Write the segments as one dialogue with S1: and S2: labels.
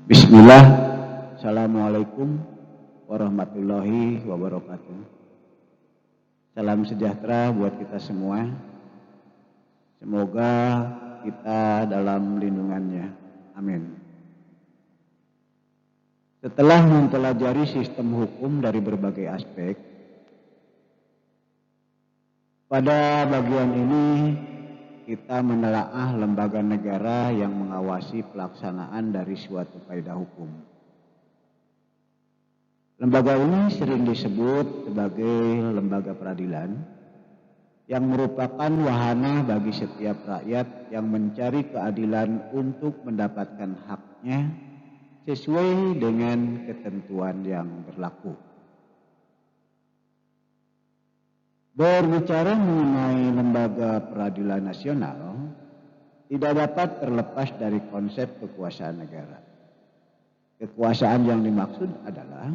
S1: Bismillah. Assalamualaikum warahmatullahi wabarakatuh. Salam sejahtera buat kita semua. Semoga kita dalam lindungannya. Amin. Setelah mempelajari sistem hukum dari berbagai aspek, pada bagian ini kita menelaah lembaga negara yang mengawasi pelaksanaan dari suatu kaidah hukum. Lembaga ini sering disebut sebagai lembaga peradilan yang merupakan wahana bagi setiap rakyat yang mencari keadilan untuk mendapatkan haknya sesuai dengan ketentuan yang berlaku. Berbicara mengenai lembaga peradilan nasional, tidak dapat terlepas dari konsep kekuasaan negara. Kekuasaan yang dimaksud adalah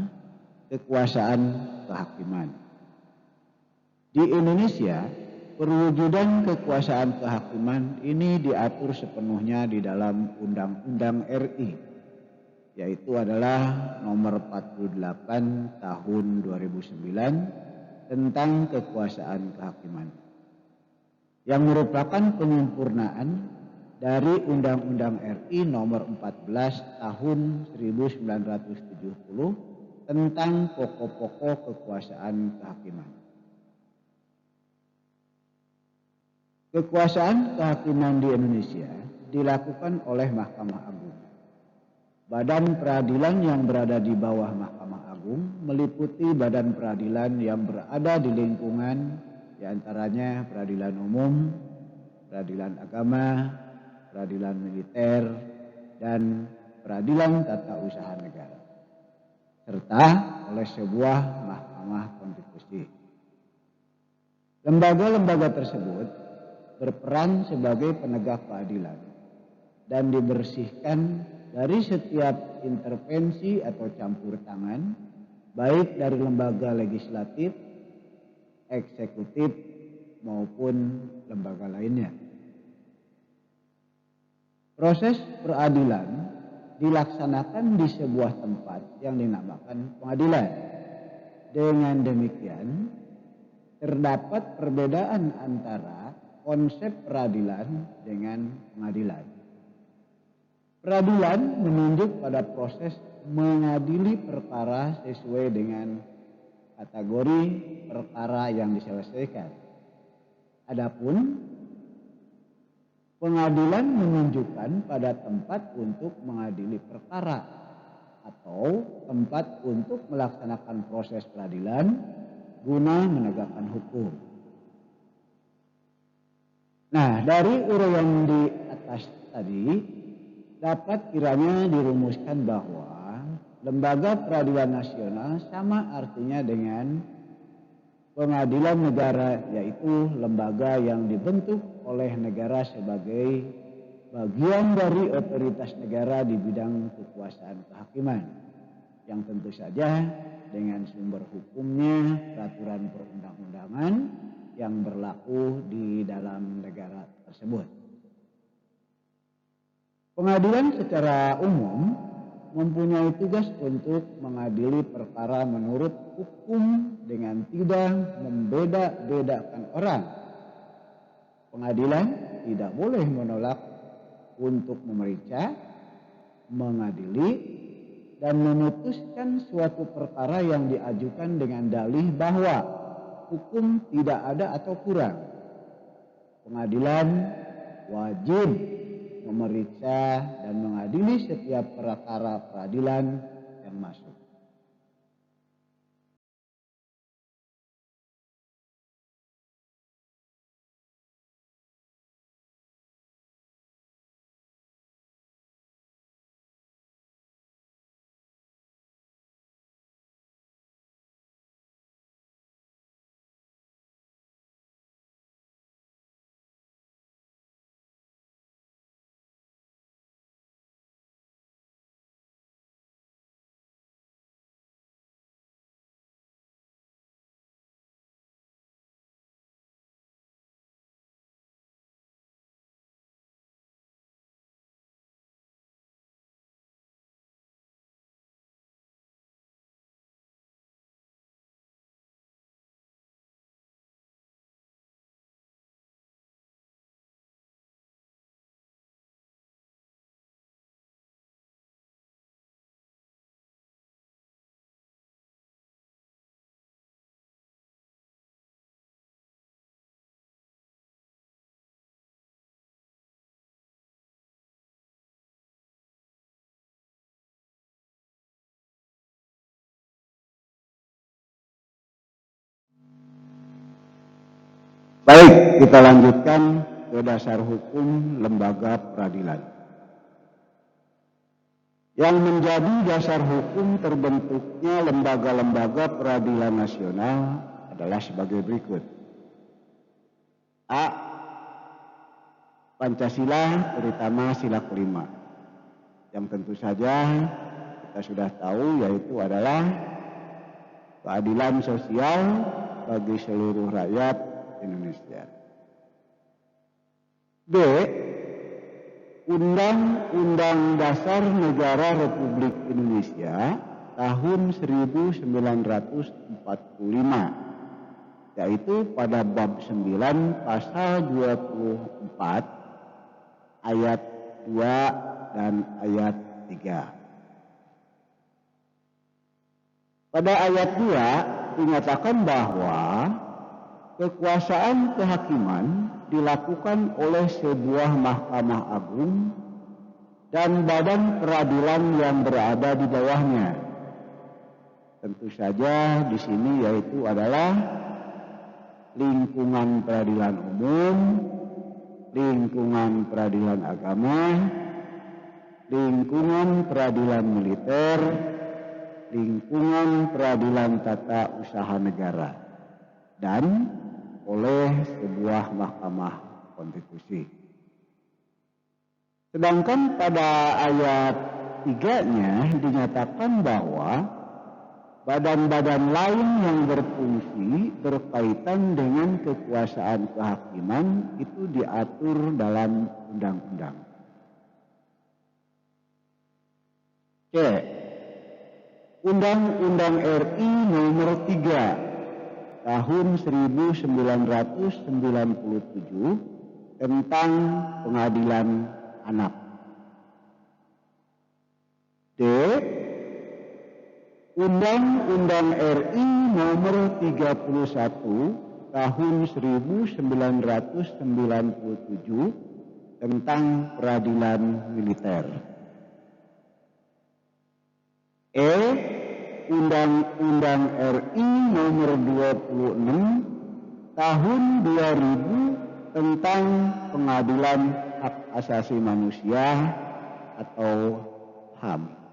S1: kekuasaan kehakiman. Di Indonesia, perwujudan kekuasaan kehakiman ini diatur sepenuhnya di dalam Undang-Undang RI, yaitu adalah nomor 48 tahun 2009 tentang kekuasaan kehakiman, yang merupakan penyempurnaan dari Undang-Undang RI nomor 14 tahun 1970 tentang pokok-pokok kekuasaan kehakiman. Kekuasaan kehakiman di Indonesia dilakukan oleh Mahkamah Agung. Badan peradilan yang berada di bawah Mahkamah Agung meliputi badan peradilan yang berada di lingkungan, diantaranya peradilan umum, peradilan agama, peradilan militer, dan peradilan tata usaha negara, serta oleh sebuah mahkamah konstitusi. Lembaga-lembaga tersebut berperan sebagai penegak keadilan dan dibersihkan dari setiap intervensi atau campur tangan, baik dari lembaga legislatif, eksekutif, maupun lembaga lainnya. Proses peradilan dilaksanakan di sebuah tempat yang dinamakan pengadilan. Dengan demikian, terdapat perbedaan antara konsep peradilan dengan pengadilan. Peradilan menunjuk pada proses mengadili perkara sesuai dengan kategori perkara yang diselesaikan. Adapun pengadilan menunjukkan pada tempat untuk mengadili perkara atau tempat untuk melaksanakan proses peradilan guna menegakkan hukum. Nah, dari uraian di atas tadi dapat kiranya dirumuskan bahwa lembaga peradilan nasional sama artinya dengan pengadilan negara, yaitu lembaga yang dibentuk oleh negara sebagai bagian dari otoritas negara di bidang kekuasaan kehakiman, yang tentu saja dengan sumber hukumnya peraturan perundang-undangan yang berlaku di dalam negara tersebut. Pengadilan secara umum mempunyai tugas untuk mengadili perkara menurut hukum dengan tidak membeda-bedakan orang. Pengadilan tidak boleh menolak untuk memeriksa, mengadili, dan memutuskan suatu perkara yang diajukan dengan dalih bahwa hukum tidak ada atau kurang. Pengadilan wajib memeriksa dan mengadili setiap perkara peradilan yang masuk. Baik, kita lanjutkan ke dasar hukum lembaga peradilan. Yang menjadi dasar hukum terbentuknya lembaga-lembaga peradilan nasional adalah sebagai berikut. A. Pancasila, terutama sila kelima. Yang tentu saja kita sudah tahu yaitu adalah keadilan sosial bagi seluruh rakyat Indonesia. B. Undang-Undang Dasar Negara Republik Indonesia tahun 1945, yaitu pada bab 9 pasal 24 ayat 2 dan ayat 3. Pada ayat 2 dinyatakan bahwa kekuasaan kehakiman dilakukan oleh sebuah Mahkamah Agung dan badan peradilan yang berada di bawahnya. Tentu saja di sini yaitu adalah lingkungan peradilan umum, lingkungan peradilan agama, lingkungan peradilan militer, lingkungan peradilan tata usaha negara, dan oleh sebuah Mahkamah Konstitusi. Sedangkan pada ayat 3-nya dinyatakan bahwa badan-badan lain yang berfungsi berkaitan dengan kekuasaan kehakiman itu diatur dalam undang-undang. C. Undang-Undang RI nomor 3 tahun 1997 tentang pengadilan anak. D. Undang-Undang RI nomor 31 tahun 1997 tentang peradilan militer. E. Undang-Undang RI nomor 26 tahun 2000 tentang pengadilan hak asasi manusia atau HAM.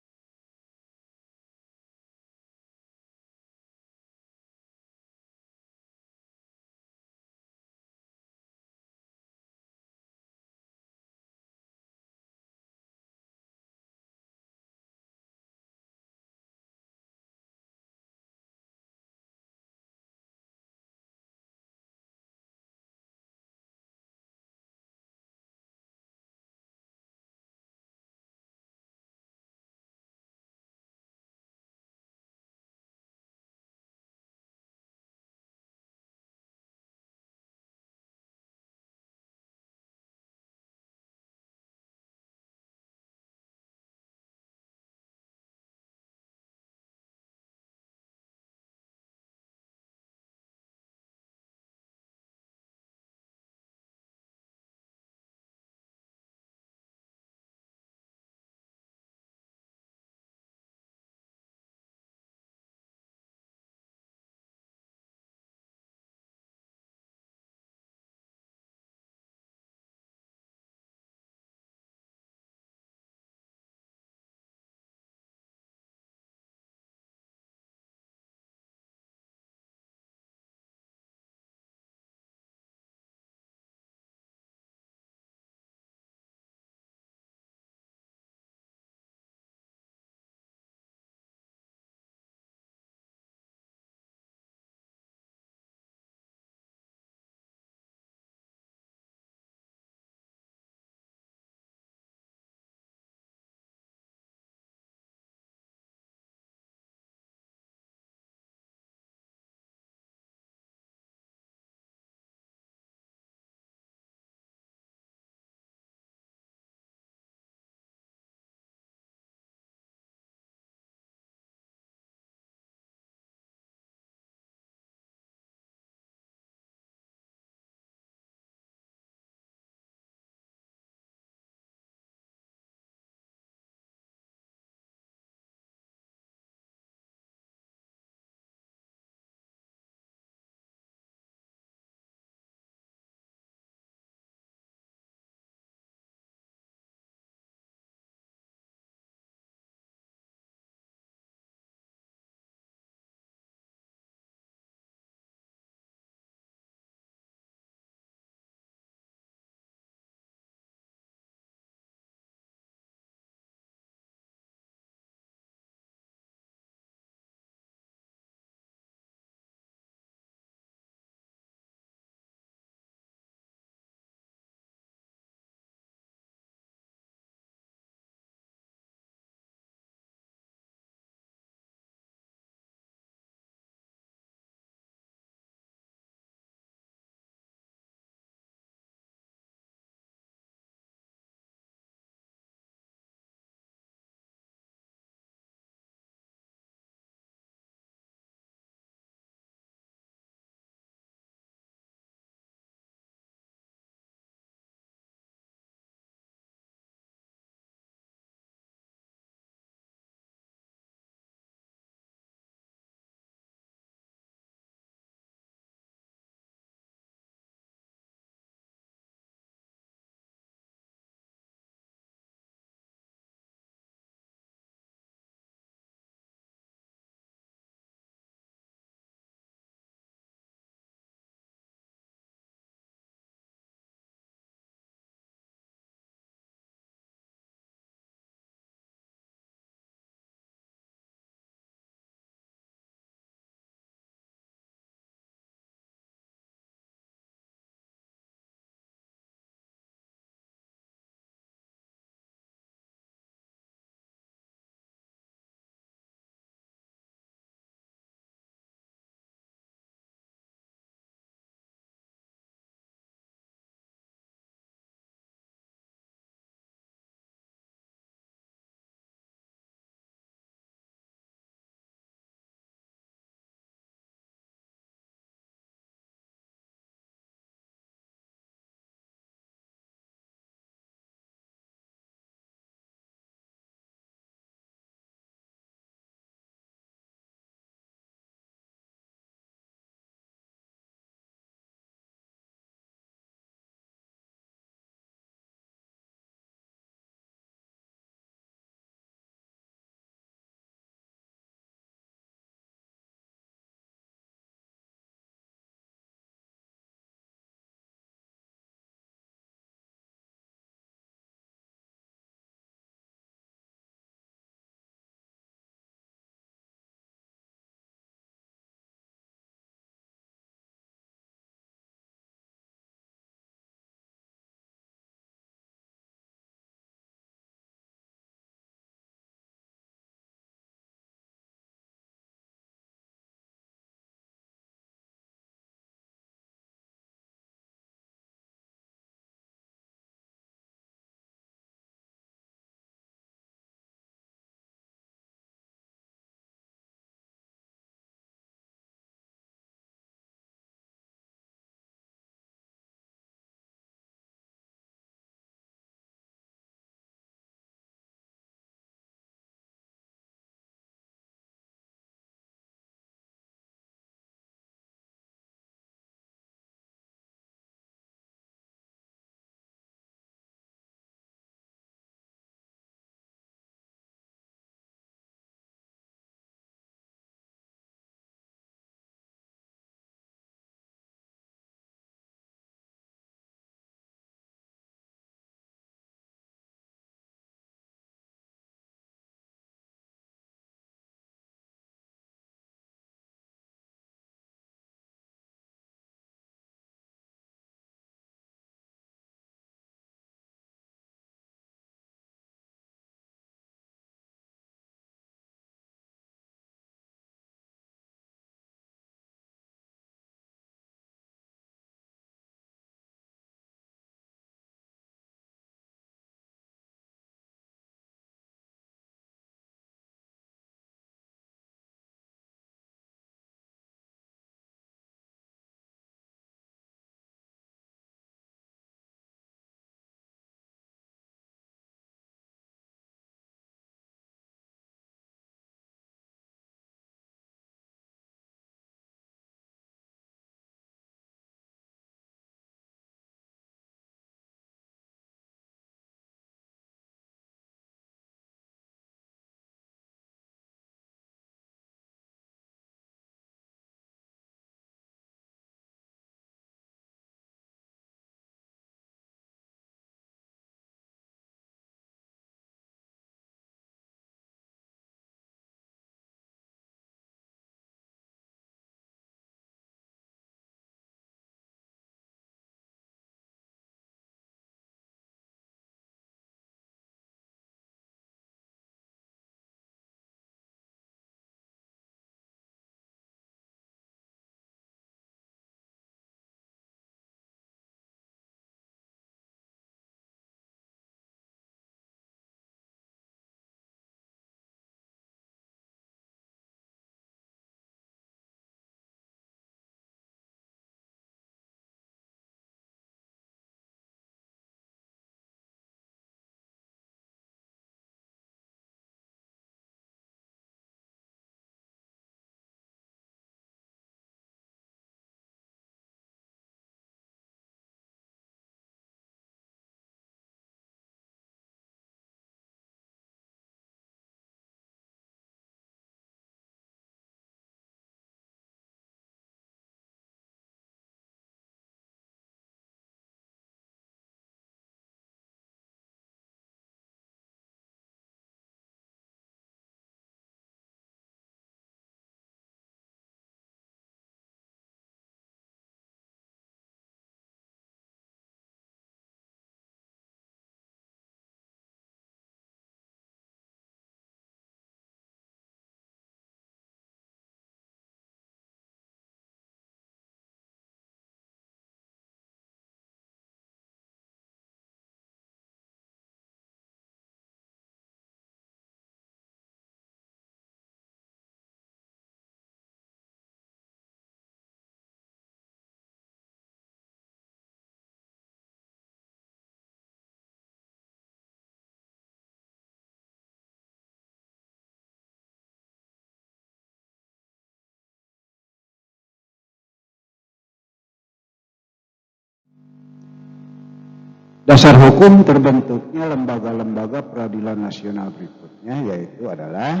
S1: Dasar hukum terbentuknya lembaga-lembaga peradilan nasional berikutnya yaitu adalah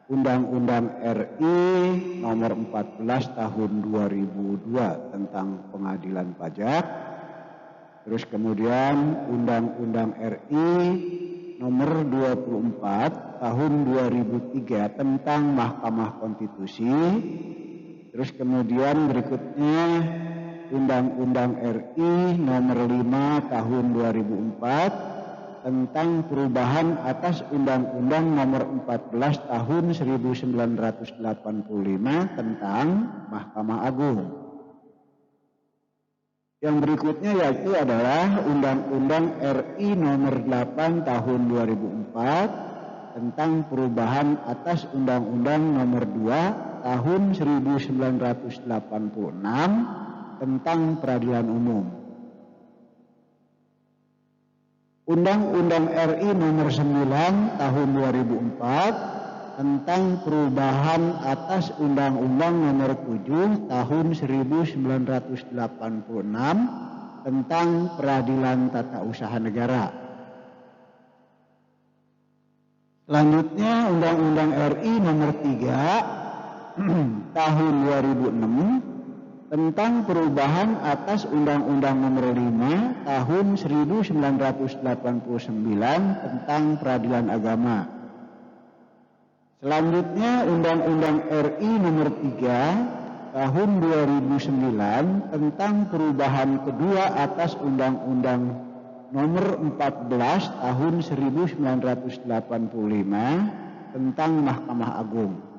S1: Undang-Undang RI nomor 14 tahun 2002 tentang pengadilan pajak. Terus kemudian Undang-Undang RI nomor 24 tahun 2003 tentang Mahkamah Konstitusi. Terus kemudian berikutnya Undang-Undang RI nomor 5 tahun 2004 tentang perubahan atas Undang-Undang nomor 14 tahun 1985 tentang Mahkamah Agung. Yang berikutnya yaitu adalah Undang-Undang RI nomor 8 tahun 2004 tentang perubahan atas Undang-Undang nomor 2 tahun 1986 tentang peradilan umum. Undang-Undang RI nomor 9 tahun 2004 tentang perubahan atas Undang-Undang nomor 7 tahun 1986 tentang peradilan tata usaha negara. Selanjutnya Undang-Undang RI nomor 3 tahun 2006 tentang perubahan atas Undang-Undang nomor 5 tahun 1989 tentang peradilan agama. Selanjutnya Undang-Undang RI nomor 3 tahun 2009 tentang perubahan kedua atas Undang-Undang nomor 14 tahun 1985 tentang Mahkamah Agung.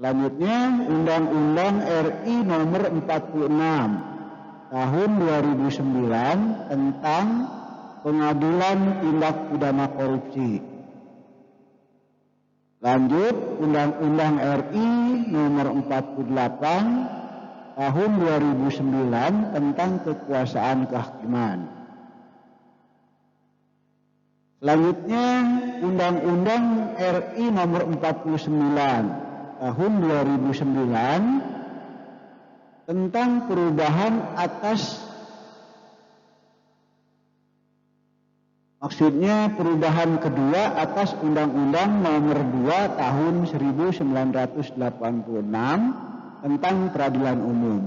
S1: Selanjutnya Undang-Undang RI nomor 46 tahun 2009 tentang Pengadilan Tindak Pidana Korupsi. Lanjut Undang-Undang RI nomor 48 tahun 2009 tentang Kekuasaan Kehakiman. Selanjutnya Undang-Undang RI nomor 49 tahun 2009 tentang perubahan atas perubahan kedua atas Undang-Undang nomor 2 tahun 1986 tentang peradilan umum.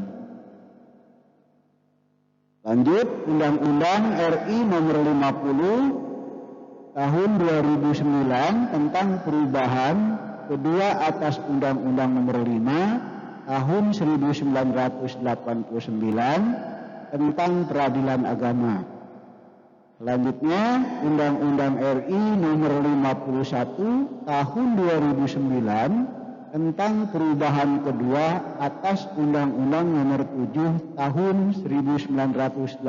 S1: Lanjut Undang-Undang RI nomor 50 tahun 2009 tentang perubahan kedua atas Undang-Undang nomor 5 tahun 1989 tentang peradilan agama. Selanjutnya Undang-Undang RI nomor 51 tahun 2009 tentang perubahan kedua atas Undang-Undang nomor 7 tahun 1986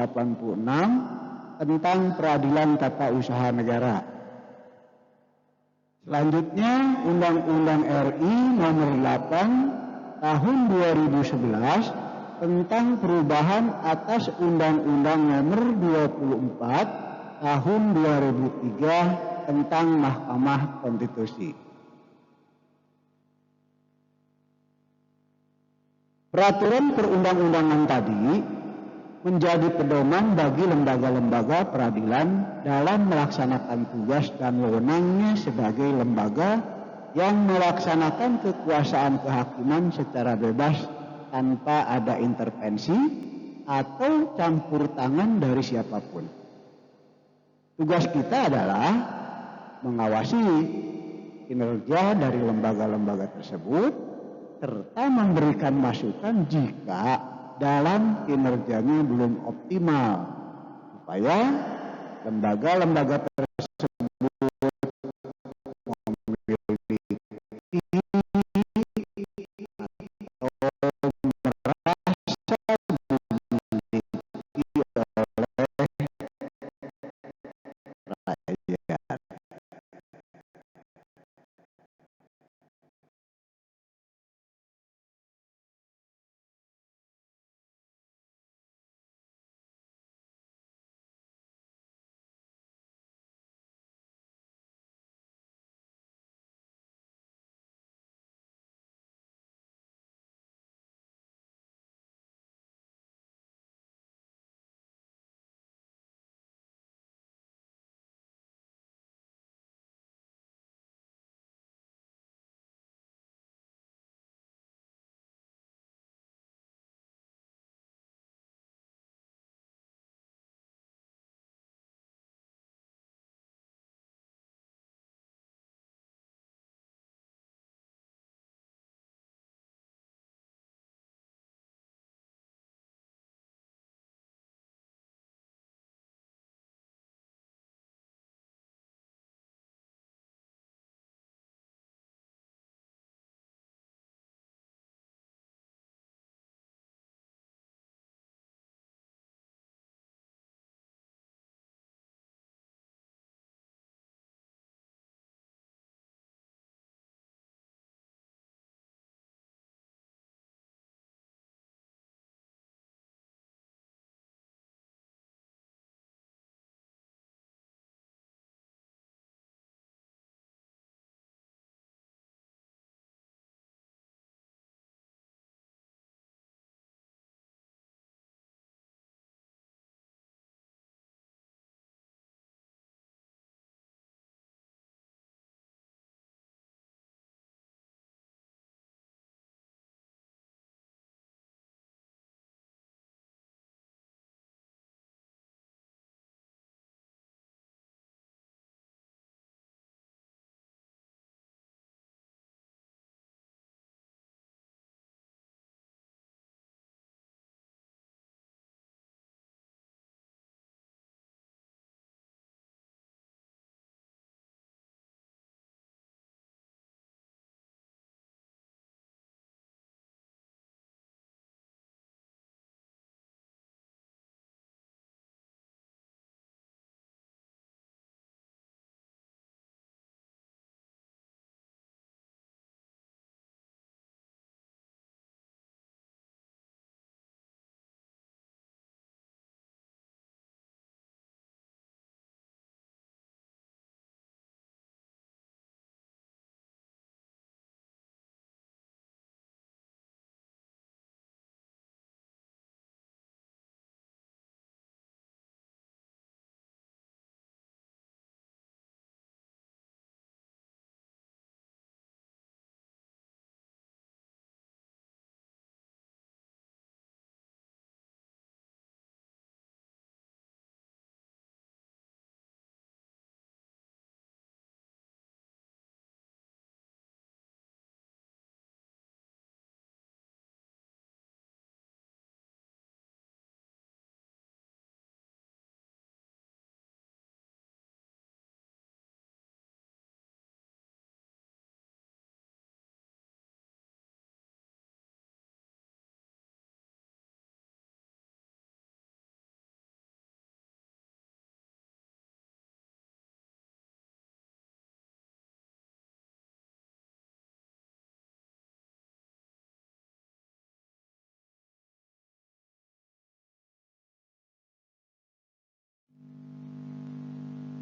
S1: tentang peradilan tata usaha negara. Selanjutnya Undang-Undang RI nomor 8 tahun 2011 tentang perubahan atas Undang-Undang nomor 24 tahun 2003 tentang Mahkamah Konstitusi. Peraturan perundang-undangan tadi menjadi pedoman bagi lembaga-lembaga peradilan dalam melaksanakan tugas dan wewenangnya sebagai lembaga yang melaksanakan kekuasaan kehakiman secara bebas tanpa ada intervensi atau campur tangan dari siapapun. Tugas kita adalah mengawasi kinerja dari lembaga-lembaga tersebut serta memberikan masukan jika dalam kinerjanya belum optimal supaya lembaga-lembaga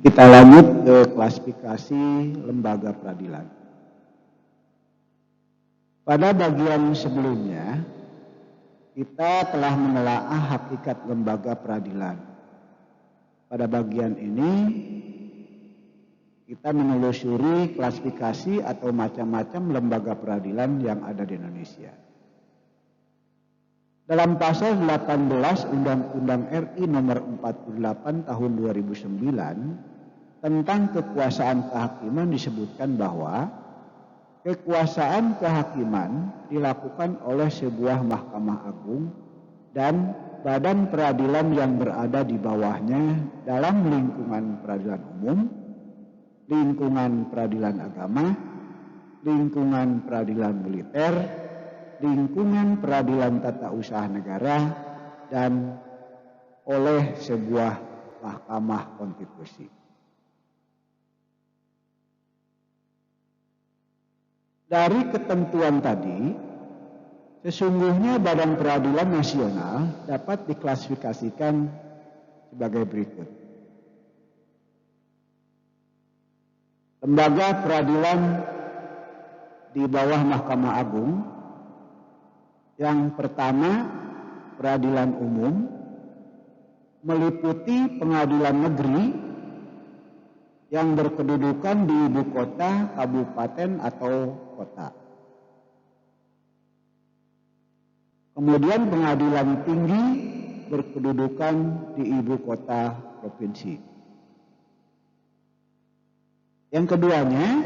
S1: Kita lanjut ke klasifikasi lembaga peradilan. Pada bagian sebelumnya, kita telah menelaah hakikat lembaga peradilan. Pada bagian ini, kita menelusuri klasifikasi atau macam-macam lembaga peradilan yang ada di Indonesia. Dalam pasal 18 Undang-Undang RI nomor 48 tahun 2009 tentang kekuasaan kehakiman disebutkan bahwa kekuasaan kehakiman dilakukan oleh sebuah Mahkamah Agung dan badan peradilan yang berada di bawahnya dalam lingkungan peradilan umum, lingkungan peradilan agama, lingkungan peradilan militer, lingkungan peradilan tata usaha negara, dan oleh sebuah Mahkamah Konstitusi. Dari ketentuan tadi, sesungguhnya Badan Peradilan Nasional dapat diklasifikasikan sebagai berikut. Lembaga peradilan di bawah Mahkamah Agung. Yang pertama, peradilan umum, meliputi pengadilan negeri yang berkedudukan di ibu kota, kabupaten, atau kota. Kemudian pengadilan tinggi berkedudukan di ibu kota provinsi. Yang keduanya,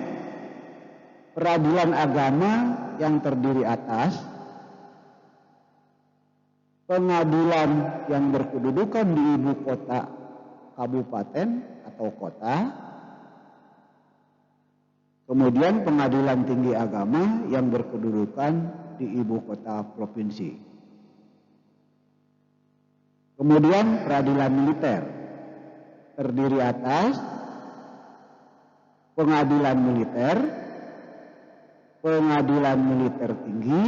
S1: peradilan agama yang terdiri atas pengadilan yang berkedudukan di ibu kota, kabupaten, atau kota. Kemudian pengadilan tinggi agama yang berkedudukan di ibu kota provinsi. Kemudian peradilan militer terdiri atas pengadilan militer, pengadilan militer tinggi,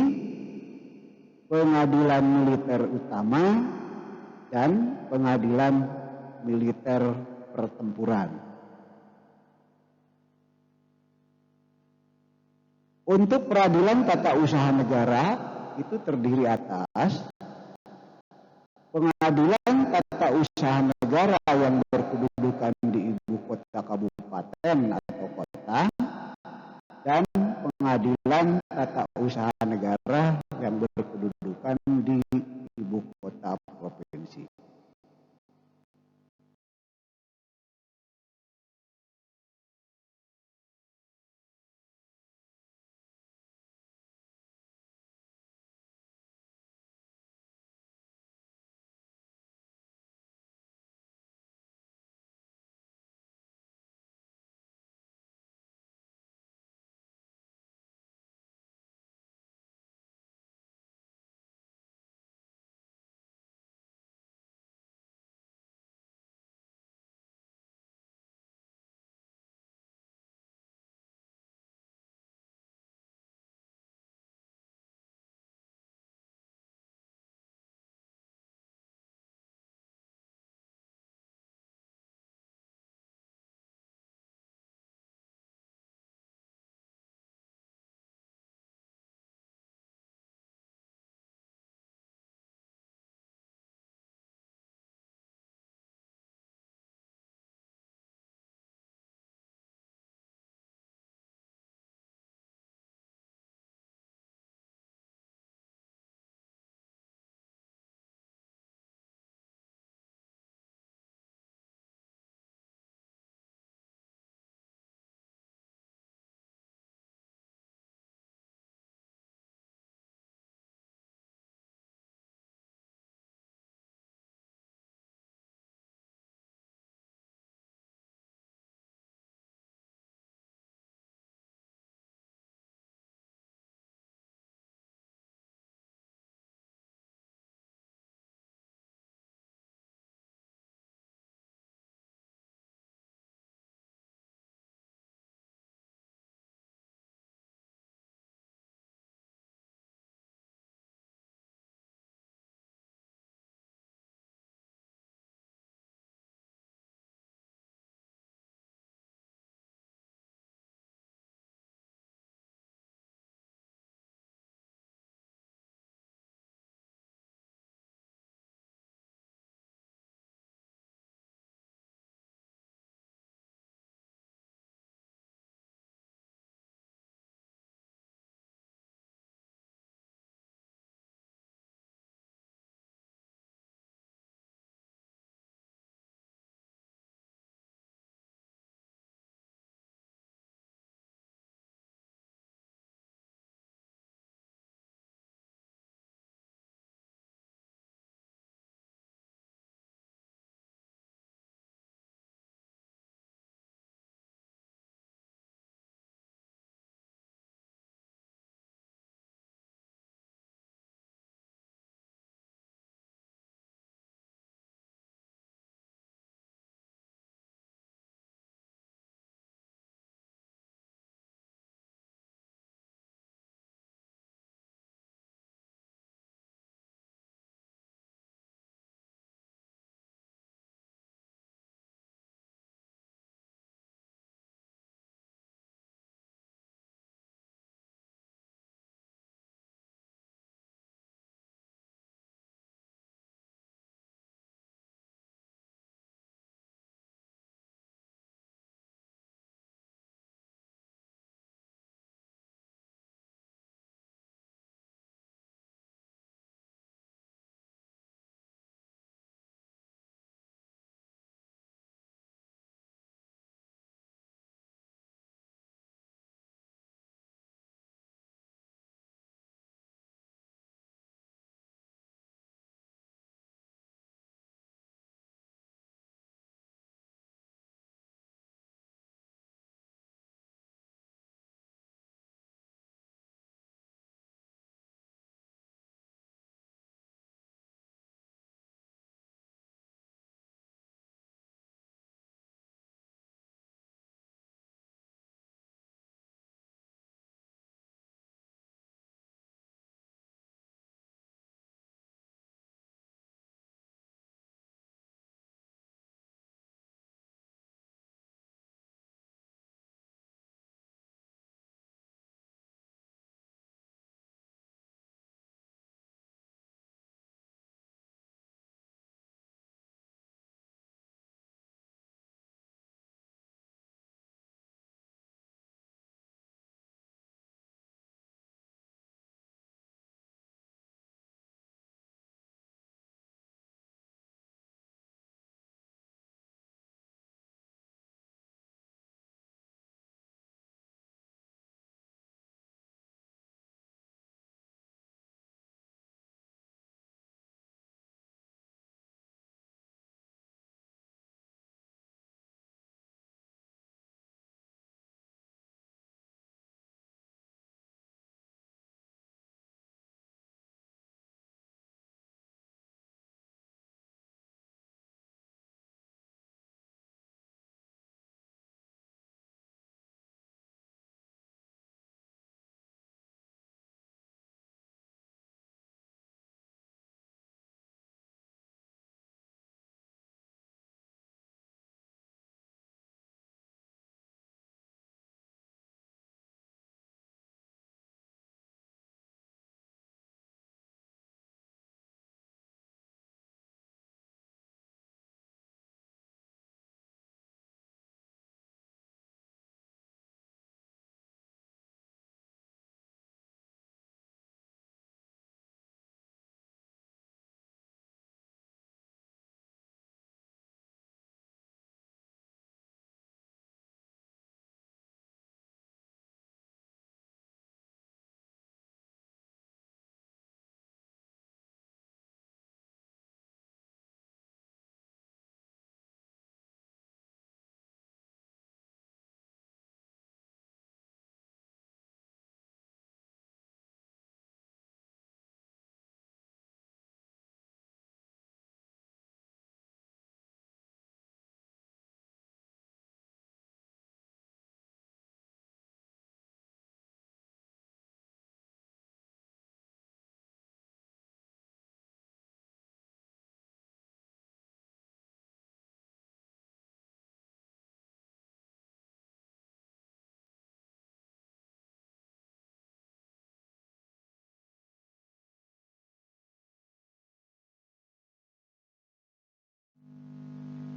S1: pengadilan militer utama, dan pengadilan militer pertempuran. Untuk peradilan tata usaha negara itu terdiri atas pengadilan tata usaha negara yang berkedudukan di ibu kota, kabupaten, atau kota, dan pengadilan tata usaha negara yang berkedudukan di ibu kota provinsi.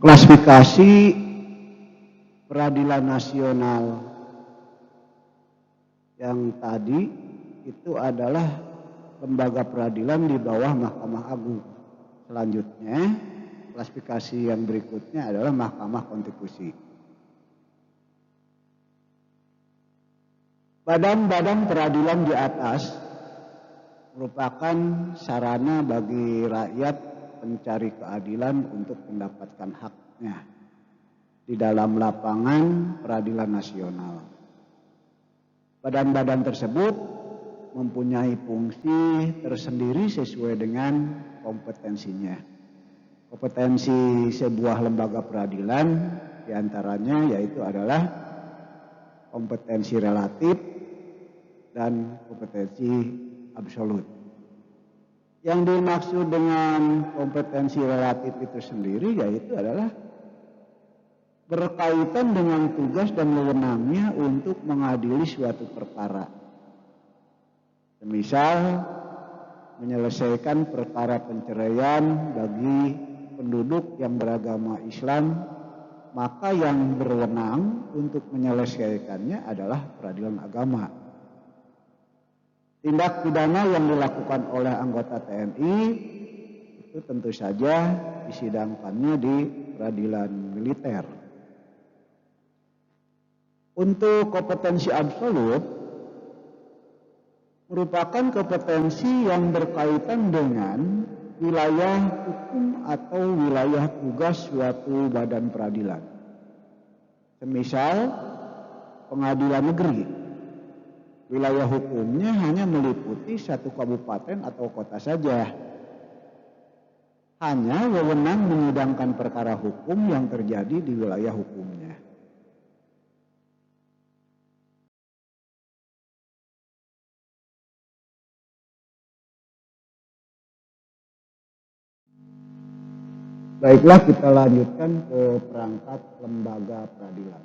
S1: Klasifikasi peradilan nasional yang tadi itu adalah lembaga peradilan di bawah Mahkamah Agung. Selanjutnya, klasifikasi yang berikutnya adalah Mahkamah Konstitusi. Badan-badan peradilan di atas merupakan sarana bagi rakyat mencari keadilan untuk mendapatkan haknya di dalam lapangan peradilan nasional. Badan-badan tersebut mempunyai fungsi tersendiri sesuai dengan kompetensinya. Kompetensi sebuah lembaga peradilan diantaranya yaitu adalah kompetensi relatif dan kompetensi absolut. Yang dimaksud dengan kompetensi relatif itu sendiri yaitu adalah berkaitan dengan tugas dan wewenangnya untuk mengadili suatu perkara. Semisal menyelesaikan perkara penceraian bagi penduduk yang beragama Islam, maka yang berwenang untuk menyelesaikannya adalah peradilan agama. Tindak pidana yang dilakukan oleh anggota TNI itu tentu saja disidangkannya di peradilan militer. Untuk kompetensi absolut merupakan kompetensi yang berkaitan dengan wilayah hukum atau wilayah tugas suatu badan peradilan. Semisal pengadilan negeri, wilayah hukumnya hanya meliputi satu kabupaten atau kota saja. Hanya wewenang menyidangkan perkara hukum yang terjadi di wilayah hukumnya. Baiklah, kita lanjutkan ke perangkat lembaga peradilan.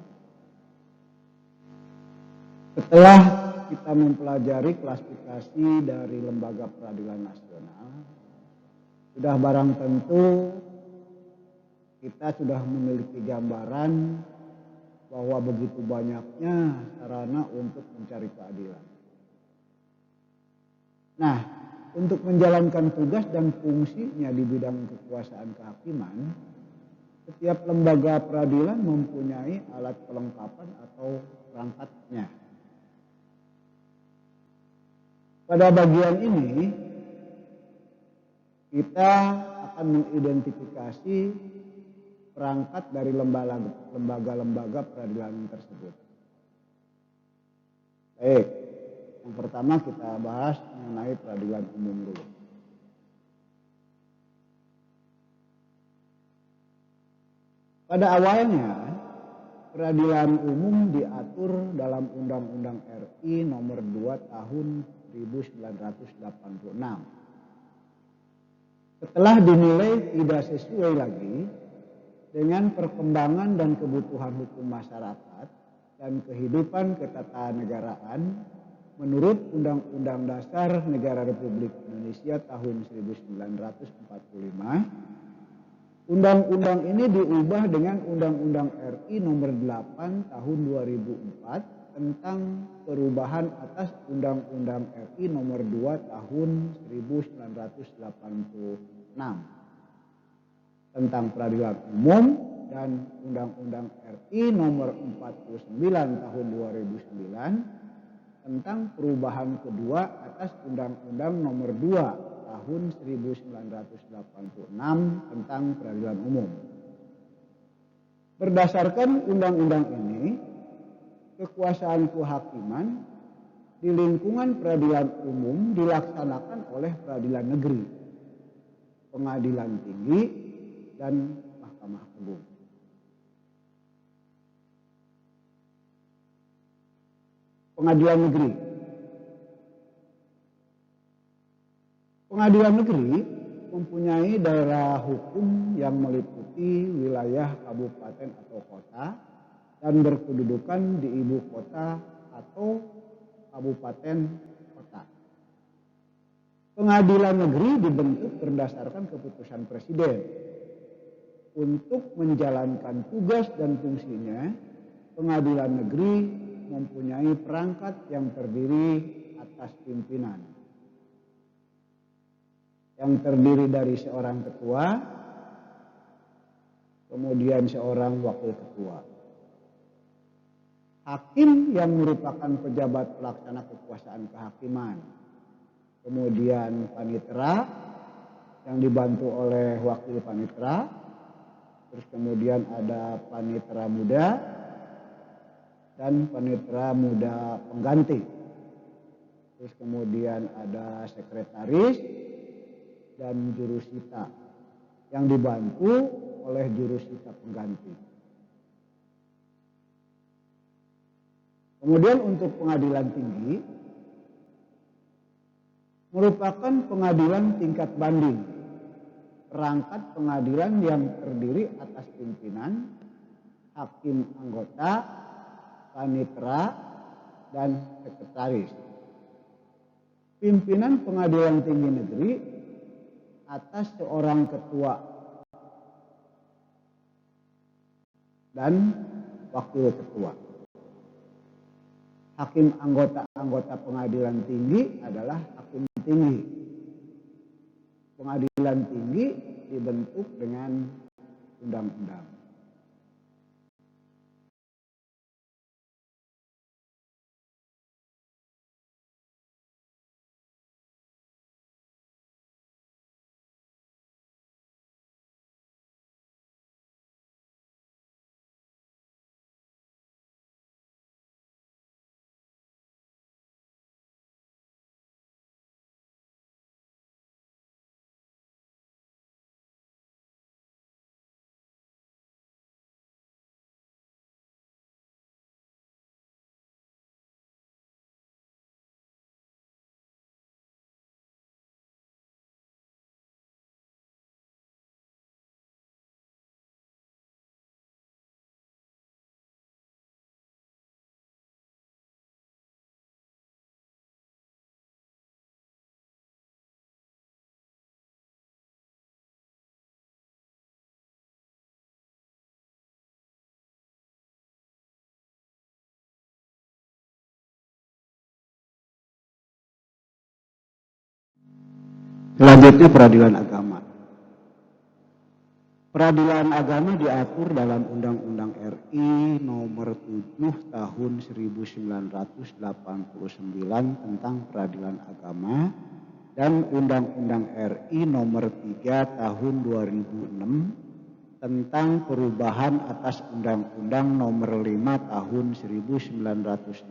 S1: Setelah kita mempelajari klasifikasi dari lembaga peradilan nasional, sudah barang tentu kita sudah memiliki gambaran bahwa begitu banyaknya sarana untuk mencari keadilan. Nah, untuk menjalankan tugas dan fungsinya di bidang kekuasaan kehakiman, setiap lembaga peradilan mempunyai alat kelengkapan atau perangkatnya. Pada bagian ini, kita akan mengidentifikasi perangkat dari lembaga-lembaga peradilan tersebut. Baik, yang pertama kita bahas mengenai peradilan umum dulu. Pada awalnya, peradilan umum diatur dalam Undang-Undang RI nomor 2 tahun 1986. Setelah dinilai tidak sesuai lagi dengan perkembangan dan kebutuhan hukum masyarakat dan kehidupan ketatanegaraan menurut Undang-Undang Dasar Negara Republik Indonesia tahun 1945, Undang-Undang ini diubah dengan Undang-Undang RI nomor 8 tahun 2004 tentang perubahan atas Undang-Undang RI nomor 2 tahun 1986 tentang peradilan umum dan Undang-Undang RI nomor 49 tahun 2009 tentang perubahan kedua atas Undang-Undang nomor 2 tahun 1986 tentang peradilan umum. Berdasarkan undang-undang ini, kekuasaan kehakiman di lingkungan peradilan umum dilaksanakan oleh peradilan negeri, pengadilan tinggi, dan Mahkamah Agung. Pengadilan negeri. Pengadilan negeri mempunyai daerah hukum yang meliputi wilayah kabupaten atau kota dan berkedudukan di ibu kota atau kabupaten kota. Pengadilan negeri dibentuk berdasarkan keputusan Presiden. untuk menjalankan tugas dan fungsinya, pengadilan negeri mempunyai perangkat yang terdiri atas pimpinan, yang terdiri dari seorang ketua, kemudian seorang wakil ketua. Hakim yang merupakan pejabat pelaksana kekuasaan kehakiman, kemudian panitera yang dibantu oleh wakil panitera, terus kemudian ada panitera muda dan panitera muda pengganti, terus kemudian ada sekretaris dan jurusita yang dibantu oleh jurusita pengganti. Kemudian untuk pengadilan tinggi merupakan pengadilan tingkat banding, perangkat pengadilan yang terdiri atas pimpinan, hakim anggota, panitera, dan sekretaris. Pimpinan pengadilan tinggi negeri atas seorang ketua dan wakil ketua. Hakim anggota pengadilan tinggi adalah hakim tinggi. Pengadilan tinggi dibentuk dengan undang-undang. Selanjutnya peradilan agama. Peradilan agama diatur dalam Undang-Undang RI nomor 7 tahun 1989 tentang peradilan agama dan Undang-Undang RI nomor 3 tahun 2006 tentang perubahan atas Undang-Undang nomor 5 tahun 1989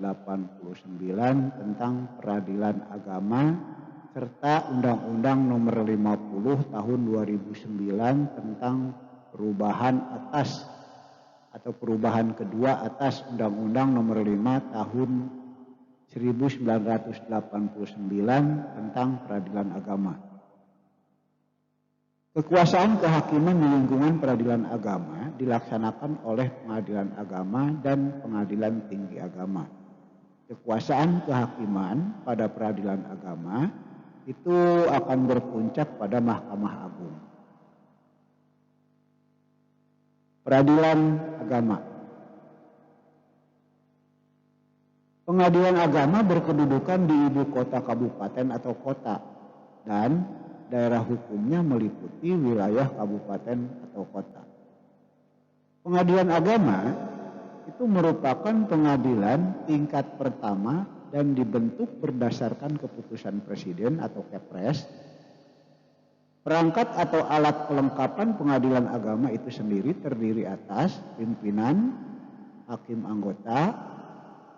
S1: tentang peradilan agama serta Undang-Undang nomor 50 tahun 2009 tentang perubahan atas atau perubahan kedua atas Undang-Undang nomor 5 tahun 1989 tentang peradilan agama. Kekuasaan kehakiman di lingkungan peradilan agama dilaksanakan oleh pengadilan agama dan pengadilan tinggi agama. Kekuasaan kehakiman pada peradilan agama itu akan berpuncak pada Mahkamah Agung. Peradilan agama. Pengadilan agama berkedudukan di ibu kota kabupaten atau kota dan daerah hukumnya meliputi wilayah kabupaten atau kota. Pengadilan agama itu merupakan pengadilan tingkat pertama dan dibentuk berdasarkan keputusan Presiden atau Kepres. Perangkat atau alat pelengkapan pengadilan agama itu sendiri terdiri atas pimpinan, hakim anggota,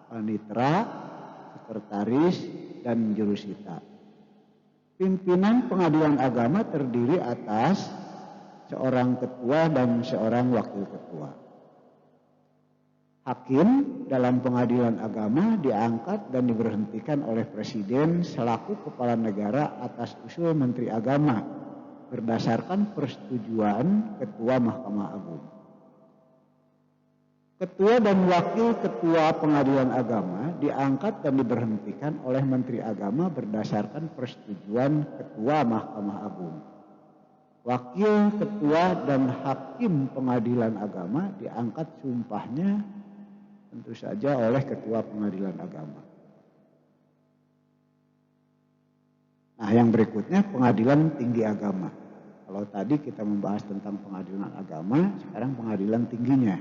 S1: panitera, sekretaris, dan jurusita. Pimpinan pengadilan agama terdiri atas seorang ketua dan seorang wakil ketua. Hakim dalam pengadilan agama diangkat dan diberhentikan oleh Presiden selaku kepala negara atas usul Menteri Agama berdasarkan persetujuan Ketua Mahkamah Agung. Ketua dan wakil ketua pengadilan agama diangkat dan diberhentikan oleh Menteri Agama berdasarkan persetujuan Ketua Mahkamah Agung. Wakil ketua dan hakim pengadilan agama diangkat sumpahnya tentu saja oleh ketua pengadilan agama. Nah, yang berikutnya pengadilan tinggi agama. Kalau tadi kita membahas tentang pengadilan agama, sekarang pengadilan tingginya.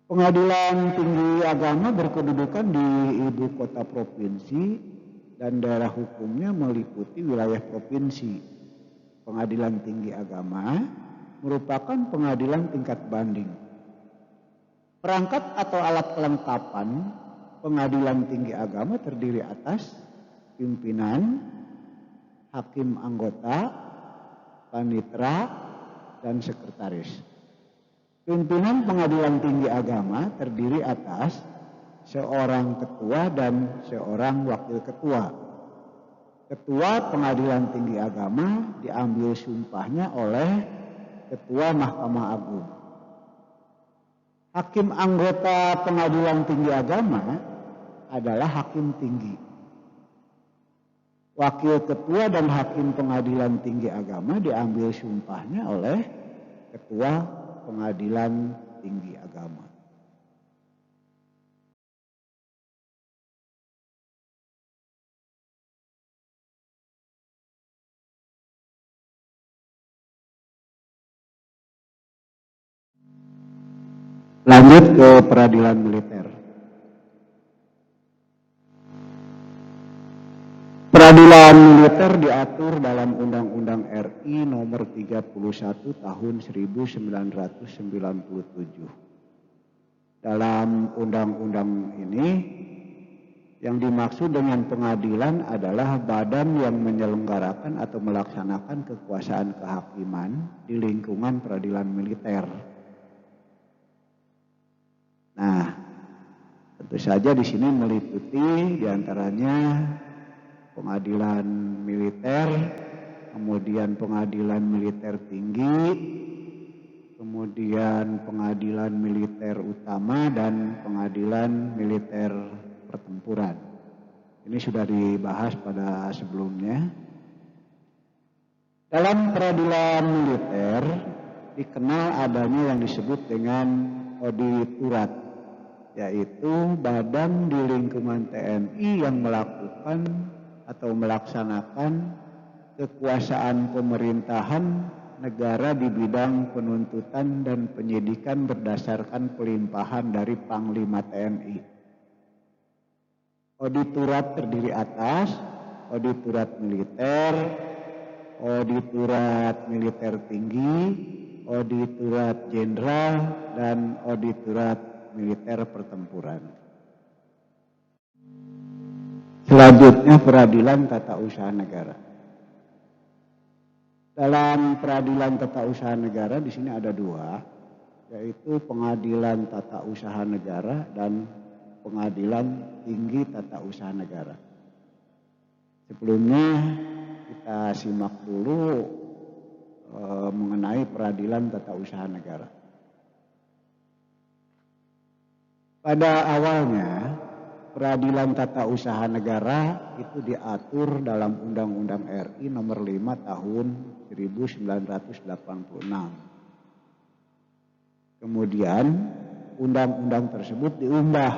S1: Pengadilan tinggi agama berkedudukan di ibu kota provinsi dan daerah hukumnya meliputi wilayah provinsi. Pengadilan tinggi agama merupakan pengadilan tingkat banding. Perangkat atau alat kelengkapan pengadilan tinggi agama terdiri atas pimpinan, hakim anggota, panitera, dan sekretaris. Pimpinan pengadilan tinggi agama terdiri atas seorang ketua dan seorang wakil ketua. Ketua pengadilan tinggi agama diambil sumpahnya oleh ketua Mahkamah Agung. Hakim anggota pengadilan tinggi agama adalah hakim tinggi. Wakil ketua dan hakim pengadilan tinggi agama diambil sumpahnya oleh ketua pengadilan tinggi agama. Lanjut ke peradilan militer. Peradilan militer diatur dalam Undang-Undang RI nomor 31 tahun 1997. Dalam undang-undang ini yang dimaksud dengan pengadilan adalah badan yang menyelenggarakan atau melaksanakan kekuasaan kehakiman di lingkungan peradilan militer. Nah, tentu saja di sini meliputi diantaranya pengadilan militer, kemudian pengadilan militer tinggi, kemudian pengadilan militer utama, dan pengadilan militer pertempuran. Ini sudah dibahas pada sebelumnya. Dalam peradilan militer dikenal adanya yang disebut dengan auditurat, yaitu badan di lingkungan TNI yang melakukan atau melaksanakan kekuasaan pemerintahan negara di bidang penuntutan dan penyidikan berdasarkan pelimpahan dari Panglima TNI. Auditurat terdiri atas auditurat militer, auditurat militer tinggi, auditurat jenderal, dan auditurat militer pertempuran. Selanjutnya peradilan tata usaha negara. Dalam peradilan tata usaha negara di sini ada dua, yaitu pengadilan tata usaha negara dan pengadilan tinggi tata usaha negara. Sebelumnya kita simak dulu mengenai peradilan tata usaha negara. Pada awalnya peradilan tata usaha negara itu diatur dalam Undang-Undang RI nomor 5 tahun 1986. Kemudian undang-undang tersebut diubah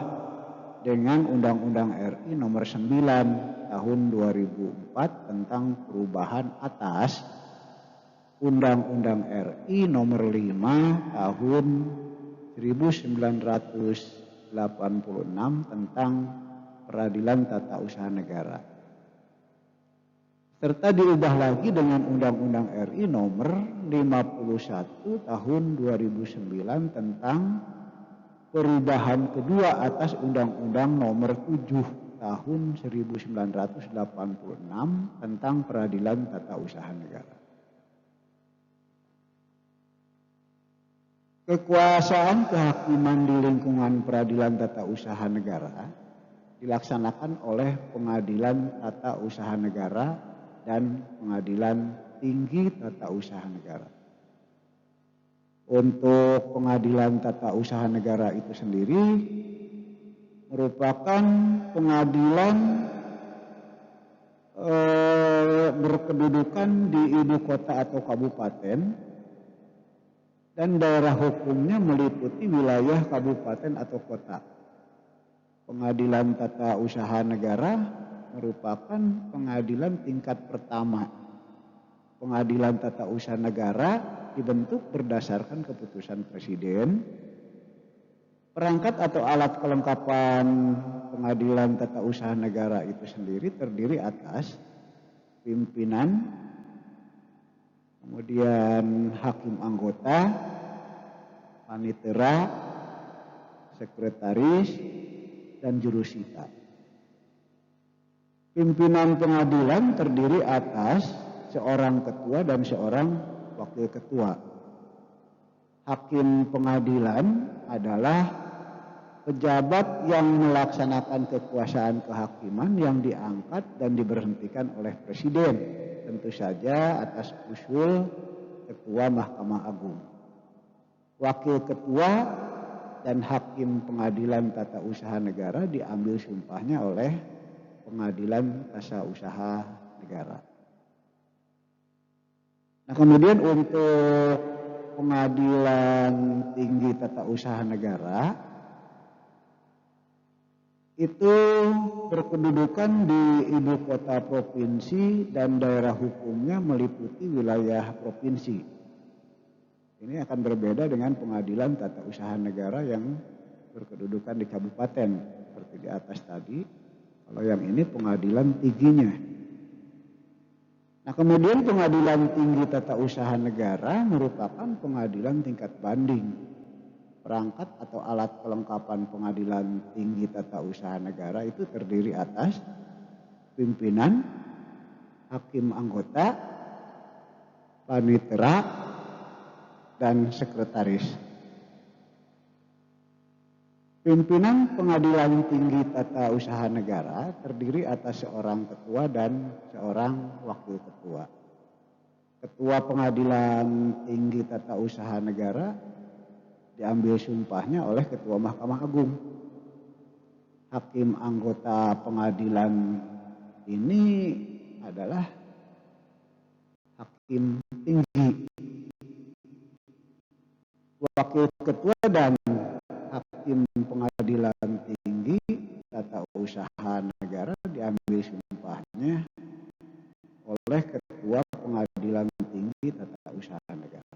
S1: dengan Undang-Undang RI nomor 9 tahun 2004 tentang perubahan atas Undang-Undang RI nomor 5 tahun 1986 tentang peradilan tata usaha negara. Serta diubah lagi dengan Undang-Undang RI nomor 51 tahun 2009 tentang perubahan kedua atas Undang-Undang nomor 7 tahun 1986 tentang peradilan tata usaha negara. Kekuasaan kehakiman di lingkungan peradilan tata usaha negara dilaksanakan oleh pengadilan tata usaha negara dan pengadilan tinggi tata usaha negara. Untuk pengadilan tata usaha negara itu sendiri merupakan pengadilan berkedudukan di ibu kota atau kabupaten dan daerah hukumnya meliputi wilayah kabupaten atau kota. Pengadilan Tata Usaha Negara merupakan pengadilan tingkat pertama. Pengadilan Tata Usaha Negara dibentuk berdasarkan keputusan Presiden. Perangkat atau alat kelengkapan Pengadilan Tata Usaha Negara itu sendiri terdiri atas pimpinan, kemudian hakim anggota, panitera, sekretaris, dan jurusita. Pimpinan pengadilan terdiri atas seorang ketua dan seorang wakil ketua. Hakim pengadilan adalah pejabat yang melaksanakan kekuasaan kehakiman yang diangkat dan diberhentikan oleh Presiden, tentu saja atas usul Ketua Mahkamah Agung. Wakil Ketua dan Hakim Pengadilan Tata Usaha Negara diambil sumpahnya oleh Pengadilan Tata Usaha Negara. Nah, kemudian untuk Pengadilan Tinggi Tata Usaha Negara itu berkedudukan di ibu kota provinsi dan daerah hukumnya meliputi wilayah provinsi. Ini akan berbeda dengan Pengadilan Tata Usaha Negara yang berkedudukan di kabupaten seperti di atas tadi. Kalau yang ini pengadilan tingginya. Nah, kemudian Pengadilan Tinggi Tata Usaha Negara merupakan pengadilan tingkat banding. Perangkat atau alat kelengkapan Pengadilan Tinggi Tata Usaha Negara itu terdiri atas pimpinan, hakim anggota, panitera, dan sekretaris. Pimpinan Pengadilan Tinggi Tata Usaha Negara terdiri atas seorang ketua dan seorang wakil ketua. Ketua Pengadilan Tinggi Tata Usaha Negara diambil sumpahnya oleh Ketua Mahkamah Agung. Hakim anggota pengadilan ini adalah hakim tinggi. Wakil ketua dan hakim pengadilan tinggi tata usaha negara diambil sumpahnya oleh Ketua Pengadilan Tinggi Tata Usaha Negara.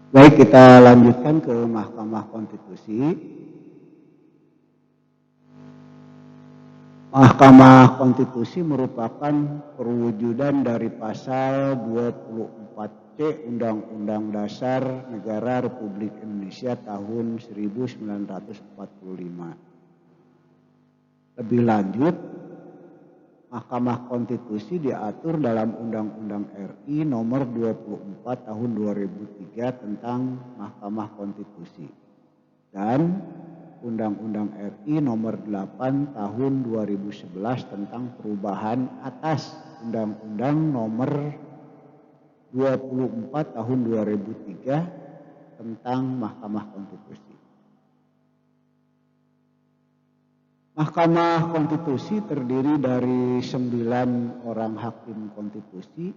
S1: Baik, kita lanjutkan ke Mahkamah Konstitusi. Mahkamah Konstitusi merupakan perwujudan dari pasal 24C Undang-Undang Dasar Negara Republik Indonesia tahun 1945. Lebih lanjut, Mahkamah Konstitusi diatur dalam Undang-Undang RI nomor 24 tahun 2003 tentang Mahkamah Konstitusi dan Undang-Undang RI nomor 8 tahun 2011 tentang perubahan atas Undang-Undang nomor 24 tahun 2003 tentang Mahkamah Konstitusi. Mahkamah Konstitusi terdiri dari 9 orang hakim konstitusi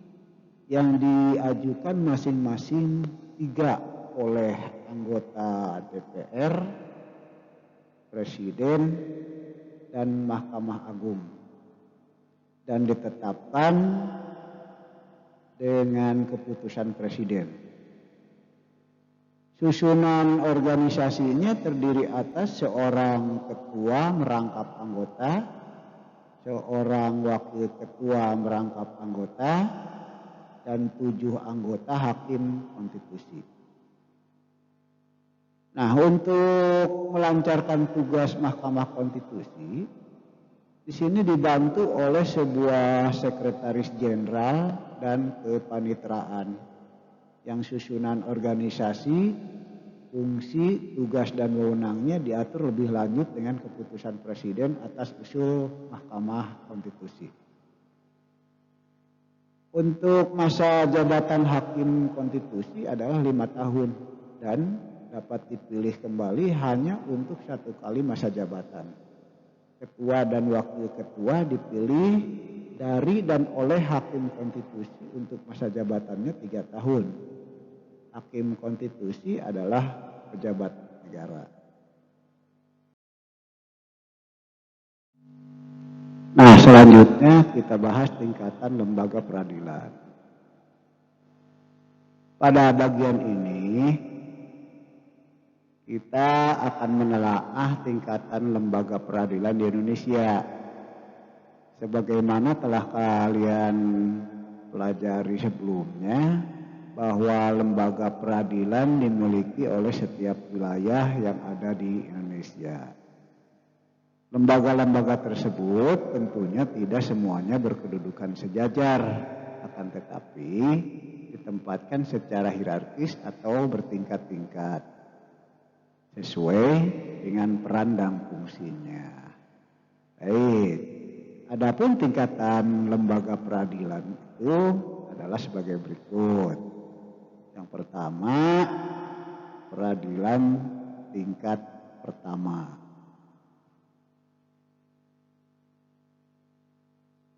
S1: yang diajukan masing-masing 3 oleh anggota DPR, Presiden, dan Mahkamah Agung, dan ditetapkan dengan keputusan Presiden. Susunan organisasinya terdiri atas seorang ketua merangkap anggota, seorang wakil ketua merangkap anggota, dan 7 anggota hakim konstitusi. Nah, untuk melancarkan tugas Mahkamah Konstitusi, di sini dibantu oleh sebuah sekretaris jenderal dan kepanitraan yang susunan organisasi, fungsi, tugas, dan wewenangnya diatur lebih lanjut dengan keputusan Presiden atas usul Mahkamah Konstitusi. Untuk masa jabatan hakim konstitusi adalah 5 tahun dan dapat dipilih kembali hanya untuk 1 kali masa jabatan. Ketua dan wakil ketua dipilih dari dan oleh hakim konstitusi untuk masa jabatannya 3 tahun. Hakim konstitusi adalah pejabat negara. Nah, selanjutnya kita bahas tingkatan lembaga peradilan. Pada bagian ini kita akan menelaah tingkatan lembaga peradilan di Indonesia. Sebagaimana telah kalian pelajari sebelumnya, bahwa lembaga peradilan dimiliki oleh setiap wilayah yang ada di Indonesia. Lembaga-lembaga tersebut tentunya tidak semuanya berkedudukan sejajar, akan tetapi ditempatkan secara hierarkis atau bertingkat-tingkat sesuai dengan peran dan fungsinya. Baik, adapun tingkatan lembaga peradilan itu adalah sebagai berikut. Yang pertama, peradilan tingkat pertama.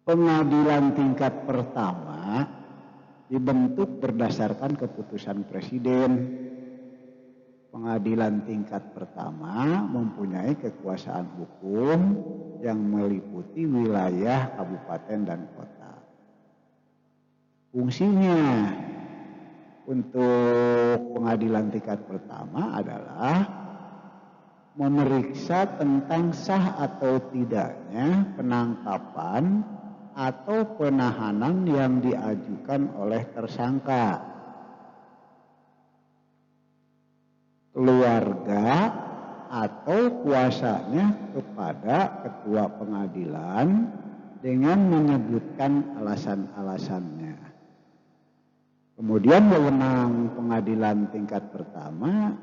S1: Pengadilan tingkat pertama dibentuk berdasarkan keputusan Presiden. Pengadilan tingkat pertama mempunyai kekuasaan hukum yang meliputi wilayah kabupaten dan kota. Fungsinya untuk pengadilan tingkat pertama adalah memeriksa tentang sah atau tidaknya penangkapan atau penahanan yang diajukan oleh tersangka, keluarga, atau kuasanya kepada ketua pengadilan dengan menyebutkan alasan-alasannya. Kemudian wewenang pengadilan tingkat pertama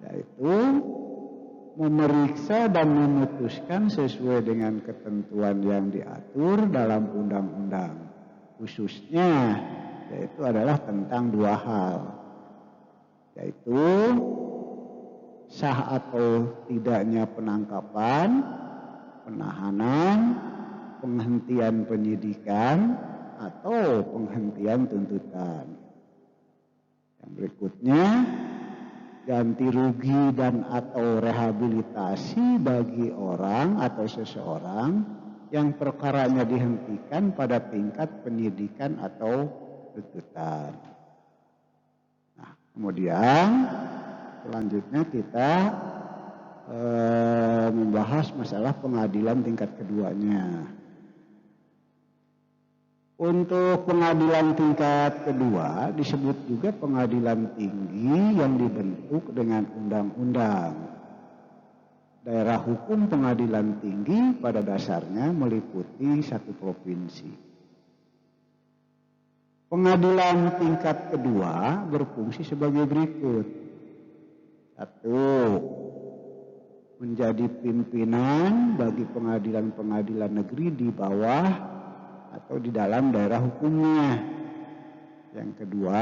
S1: yaitu memeriksa dan memutuskan sesuai dengan ketentuan yang diatur dalam undang-undang. Khususnya yaitu adalah tentang 2 hal, yaitu sah atau tidaknya penangkapan, penahanan, penghentian penyidikan, atau penghentian tuntutan. Yang berikutnya, ganti rugi dan atau rehabilitasi bagi orang atau seseorang yang perkaranya dihentikan pada tingkat penyidikan atau tuntutan. Nah, Kemudian selanjutnya kita membahas masalah pengadilan tingkat keduanya. Untuk pengadilan tingkat kedua disebut juga pengadilan tinggi yang dibentuk dengan undang-undang. Daerah hukum pengadilan tinggi pada dasarnya meliputi satu provinsi. Pengadilan tingkat kedua berfungsi sebagai berikut. 1. Menjadi pimpinan bagi pengadilan-pengadilan negeri di bawah atau di dalam daerah hukumnya. Yang kedua,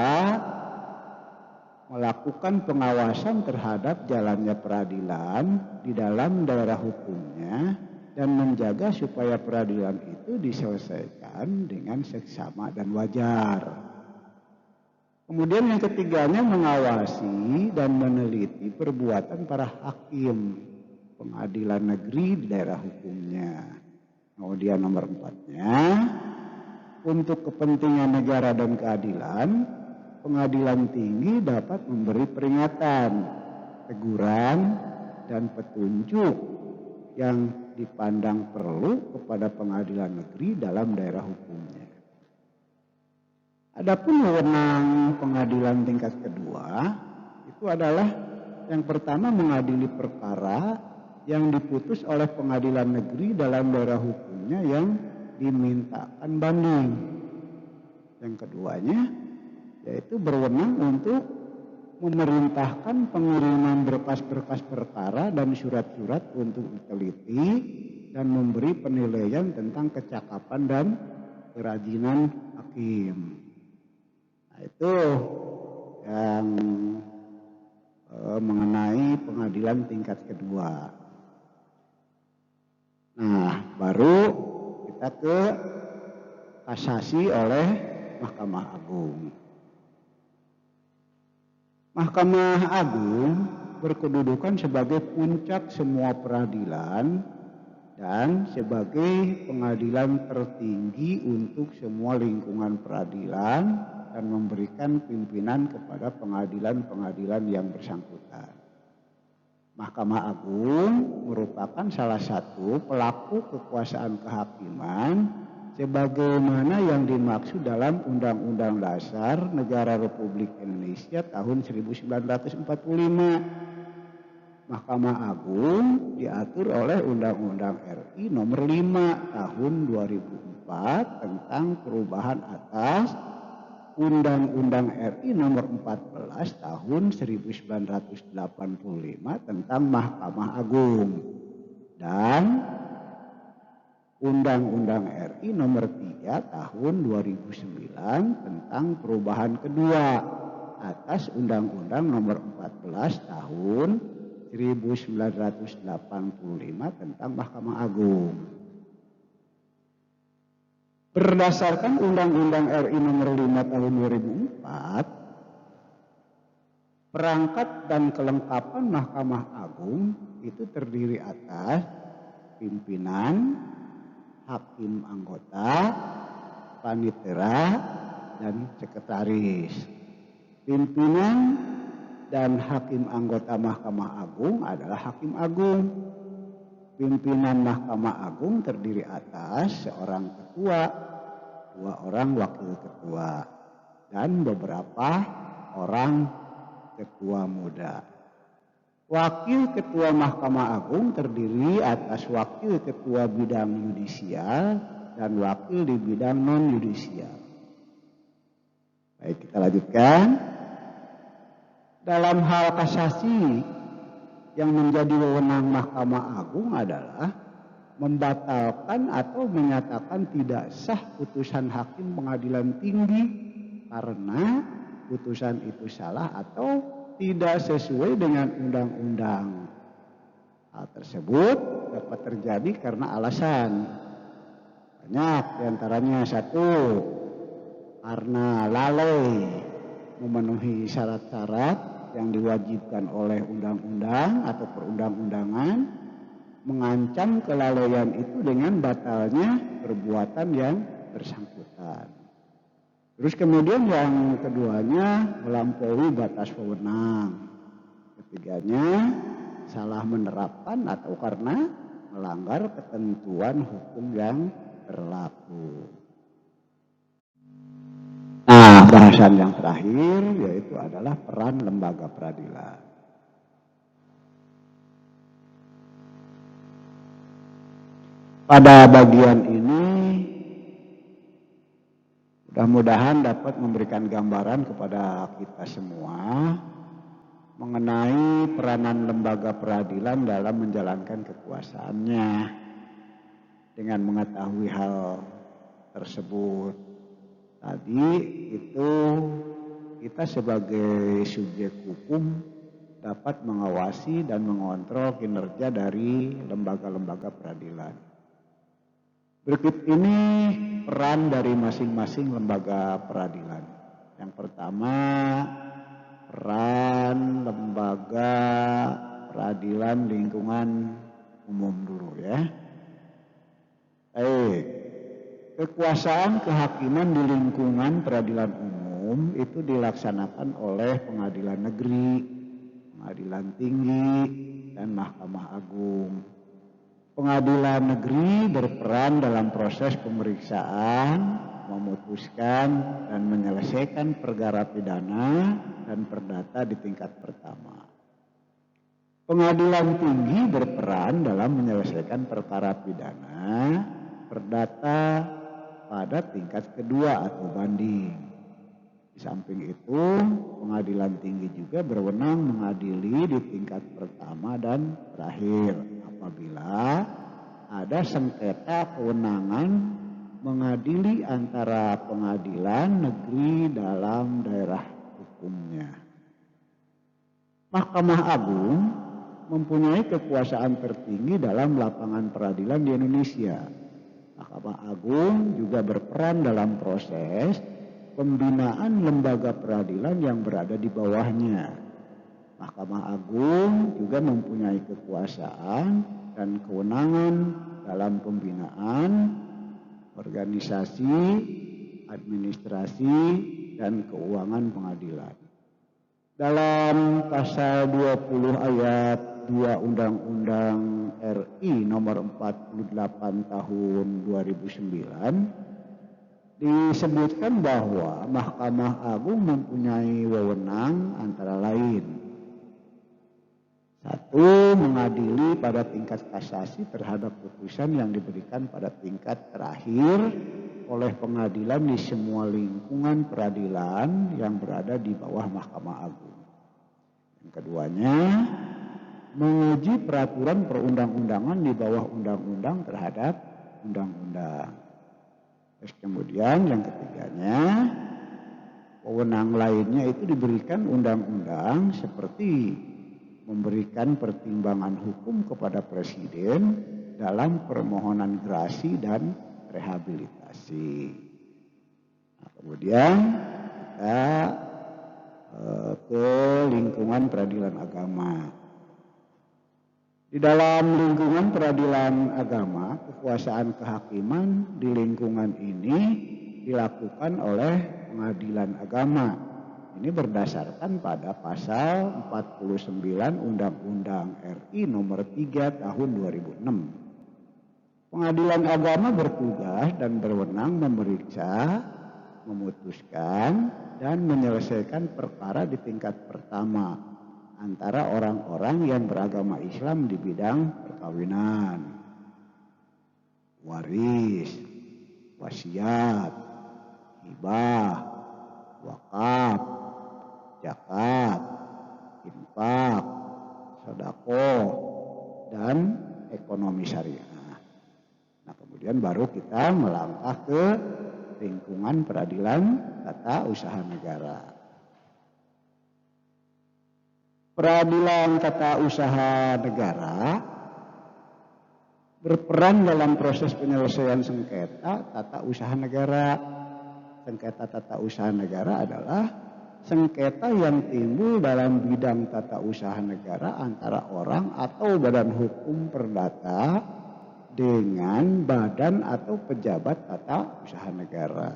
S1: melakukan pengawasan terhadap jalannya peradilan di dalam daerah hukumnya dan menjaga supaya peradilan itu diselesaikan dengan seksama dan wajar. Kemudian yang ketiganya, mengawasi dan meneliti perbuatan para hakim pengadilan negeri di daerah hukumnya. Kemudian nomor 4-nya, untuk kepentingan negara dan keadilan, pengadilan tinggi dapat memberi peringatan, teguran, dan petunjuk yang dipandang perlu kepada pengadilan negeri dalam daerah hukumnya. Adapun wewenang pengadilan tingkat kedua itu adalah yang pertama, mengadili perkara yang diputus oleh pengadilan negeri dalam daerah hukumnya yang dimintakan banding. Yang keduanya yaitu berwenang untuk memerintahkan pengiriman berkas-berkas perkara dan surat-surat untuk diteliti dan memberi penilaian tentang kecakapan dan kerajinan hakim. Nah, itu yang mengenai pengadilan tingkat kedua. Nah, baru kita ke kasasi oleh Mahkamah Agung. Mahkamah Agung berkedudukan sebagai puncak semua peradilan dan sebagai pengadilan tertinggi untuk semua lingkungan peradilan dan memberikan pimpinan kepada pengadilan-pengadilan yang bersangkutan. Mahkamah Agung merupakan salah satu pelaku kekuasaan kehakiman sebagaimana yang dimaksud dalam Undang-Undang Dasar Negara Republik Indonesia tahun 1945. Mahkamah Agung diatur oleh Undang-Undang RI nomor 5 tahun 2004 tentang perubahan atas Undang-Undang RI nomor 14 tahun 1985 tentang Mahkamah Agung dan Undang-Undang RI nomor 3 tahun 2009 tentang perubahan kedua atas Undang-Undang nomor 14 tahun 1985 tentang Mahkamah Agung. Berdasarkan Undang-Undang RI nomor 5 tahun 2004, perangkat dan kelengkapan Mahkamah Agung itu terdiri atas pimpinan, hakim anggota, panitera, dan sekretaris. Pimpinan dan hakim anggota Mahkamah Agung adalah Hakim Agung. Pimpinan Mahkamah Agung terdiri atas seorang ketua, 2 orang wakil ketua, dan beberapa orang ketua muda. Wakil ketua Mahkamah Agung terdiri atas wakil ketua bidang yudisial dan wakil di bidang non-yudisial. Baik, kita lanjutkan. Dalam hal kasasi, yang menjadi wewenang Mahkamah Agung adalah membatalkan atau menyatakan tidak sah putusan hakim pengadilan tinggi karena putusan itu salah atau tidak sesuai dengan undang-undang. Hal tersebut dapat terjadi karena alasan banyak, diantaranya 1, karena lalai memenuhi syarat-syarat yang diwajibkan oleh undang-undang atau perundang-undangan, mengancam kelalaian itu dengan batalnya perbuatan yang bersangkutan. Terus kemudian yang keduanya melampaui batas wewenang. Ketiganya salah menerapkan atau karena melanggar ketentuan hukum yang berlaku. Nah, bahasan yang terakhir yaitu adalah peran lembaga peradilan. Pada bagian ini mudah-mudahan dapat memberikan gambaran kepada kita semua mengenai peranan lembaga peradilan dalam menjalankan kekuasaannya. Dengan mengetahui hal tersebut tadi itu kita sebagai subjek hukum dapat mengawasi dan mengontrol kinerja dari lembaga-lembaga peradilan. Berikut ini peran dari masing-masing lembaga peradilan. Yang pertama, peran lembaga peradilan lingkungan umum dulu ya. Baik, kekuasaan kehakiman di lingkungan peradilan umum itu dilaksanakan oleh pengadilan negeri, pengadilan tinggi, dan Mahkamah Agung. Pengadilan negeri berperan dalam proses pemeriksaan, memutuskan dan menyelesaikan perkara pidana dan perdata di tingkat pertama. Pengadilan tinggi berperan dalam menyelesaikan perkara pidana, perdata pada tingkat kedua atau banding. Di samping itu, pengadilan tinggi juga berwenang mengadili di tingkat pertama dan terakhir apabila ada sengketa kewenangan mengadili antara pengadilan negeri dalam daerah hukumnya. Mahkamah Agung mempunyai kekuasaan tertinggi dalam lapangan peradilan di Indonesia. Mahkamah Agung juga berperan dalam proses pembinaan lembaga peradilan yang berada di bawahnya. Mahkamah Agung juga mempunyai kekuasaan dan kewenangan dalam pembinaan, organisasi, administrasi, dan keuangan pengadilan. Dalam pasal 20 ayat 2 Undang-Undang RI nomor 48 tahun 2009 disebutkan bahwa Mahkamah Agung mempunyai wewenang antara lain: 1. Mengadili pada tingkat kasasi terhadap putusan yang diberikan pada tingkat terakhir oleh pengadilan di semua lingkungan peradilan yang berada di bawah Mahkamah Agung. Yang keduanya, menguji peraturan perundang-undangan di bawah undang-undang terhadap undang-undang. Terus kemudian yang ketiganya, wewenang lainnya itu diberikan undang-undang seperti memberikan pertimbangan hukum kepada Presiden dalam permohonan gerasi dan rehabilitasi. Nah, kemudian kita ke lingkungan peradilan agama. Di dalam lingkungan peradilan agama, kekuasaan kehakiman di lingkungan ini dilakukan oleh pengadilan agama. Ini berdasarkan pada pasal 49 Undang-Undang RI nomor 3 tahun 2006. Pengadilan agama bertugas dan berwenang memeriksa, memutuskan, dan menyelesaikan perkara di tingkat pertama antara orang-orang yang beragama Islam di bidang perkawinan, waris, wasiat, hibah, wakaf, zakat, infak, sedekah, dan ekonomi syariah. Nah, kemudian baru kita melangkah ke lingkungan peradilan tata usaha negara. Peradilan tata usaha negara berperan dalam proses penyelesaian sengketa tata usaha negara. Sengketa tata usaha negara adalah sengketa yang timbul dalam bidang tata usaha negara antara orang atau badan hukum perdata dengan badan atau pejabat tata usaha negara.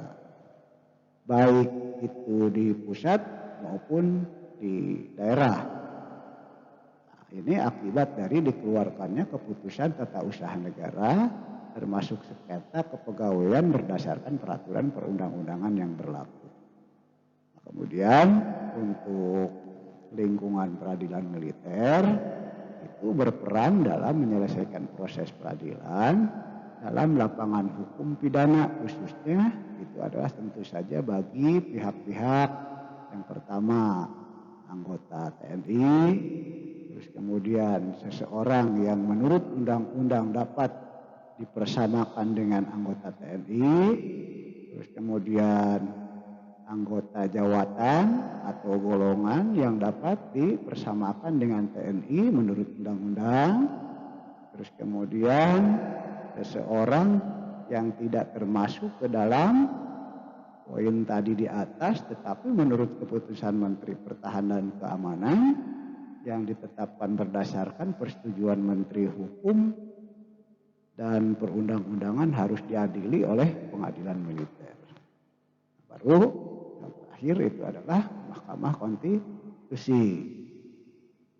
S1: baik itu di pusat maupun di daerah. Nah, ini akibat dari dikeluarkannya keputusan tata usaha negara termasuk sengketa kepegawaian berdasarkan peraturan perundang-undangan yang berlaku. Nah, kemudian untuk lingkungan peradilan militer itu berperan dalam menyelesaikan proses peradilan dalam lapangan hukum pidana, khususnya itu adalah tentu saja bagi pihak-pihak yang pertama anggota TNI, terus kemudian seseorang yang menurut undang-undang dapat dipersamakan dengan anggota TNI, terus kemudian anggota jawatan atau golongan yang dapat dipersamakan dengan TNI menurut undang-undang, terus kemudian seseorang yang tidak termasuk ke dalam poin tadi di atas tetapi menurut keputusan Menteri Pertahanan dan Keamanan yang ditetapkan berdasarkan persetujuan Menteri Hukum dan perundang-undangan harus diadili oleh pengadilan militer. Baru yang terakhir itu adalah Mahkamah Konstitusi.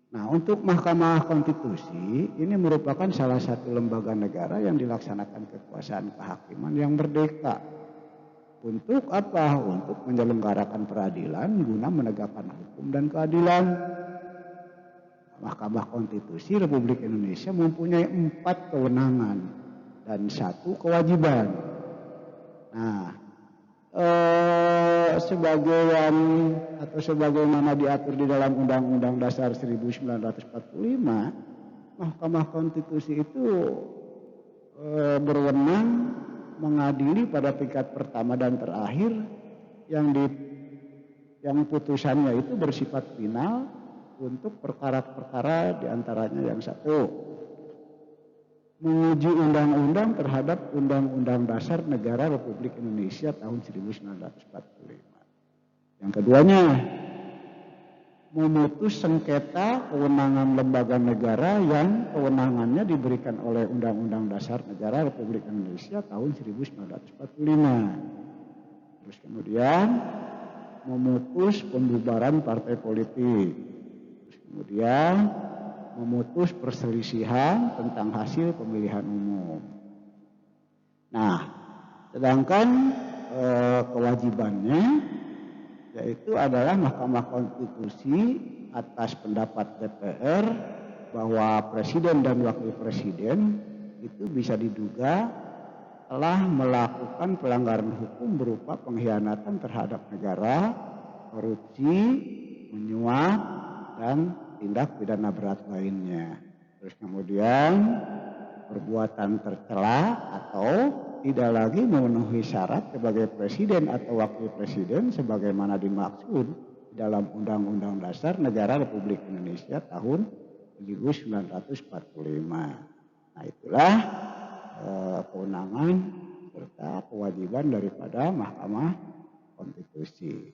S1: Nah, untuk Mahkamah Konstitusi ini merupakan salah satu lembaga negara yang dilaksanakan kekuasaan kehakiman yang merdeka. Untuk apa? Untuk menyelenggarakan peradilan guna menegakkan hukum dan keadilan. Mahkamah Konstitusi Republik Indonesia mempunyai 4 kewenangan dan 1 kewajiban. Nah, sebagaimana diatur di dalam Undang-Undang Dasar 1945, Mahkamah Konstitusi itu berwenang mengadili pada tingkat pertama dan terakhir yang putusannya itu bersifat final untuk perkara-perkara diantaranya yang 1, menguji undang-undang terhadap Undang-Undang Dasar Negara Republik Indonesia tahun 1945. Yang keduanya, memutus sengketa kewenangan lembaga negara yang kewenangannya diberikan oleh Undang-Undang Dasar Negara Republik Indonesia tahun 1945. Terus kemudian memutus pembubaran partai politik. Kemudian memutus perselisihan tentang hasil pemilihan umum. Nah, sedangkan kewajibannya yaitu adalah Mahkamah Konstitusi atas pendapat DPR bahwa presiden dan wakil presiden itu bisa diduga telah melakukan pelanggaran hukum berupa pengkhianatan terhadap negara, korupsi, menyuap, dan tindak pidana berat lainnya. Terus kemudian perbuatan tercela atau tidak lagi memenuhi syarat sebagai presiden atau wakil presiden sebagaimana dimaksud dalam Undang-Undang Dasar Negara Republik Indonesia tahun 1945. Nah, itulah kewenangan serta kewajiban daripada Mahkamah Konstitusi.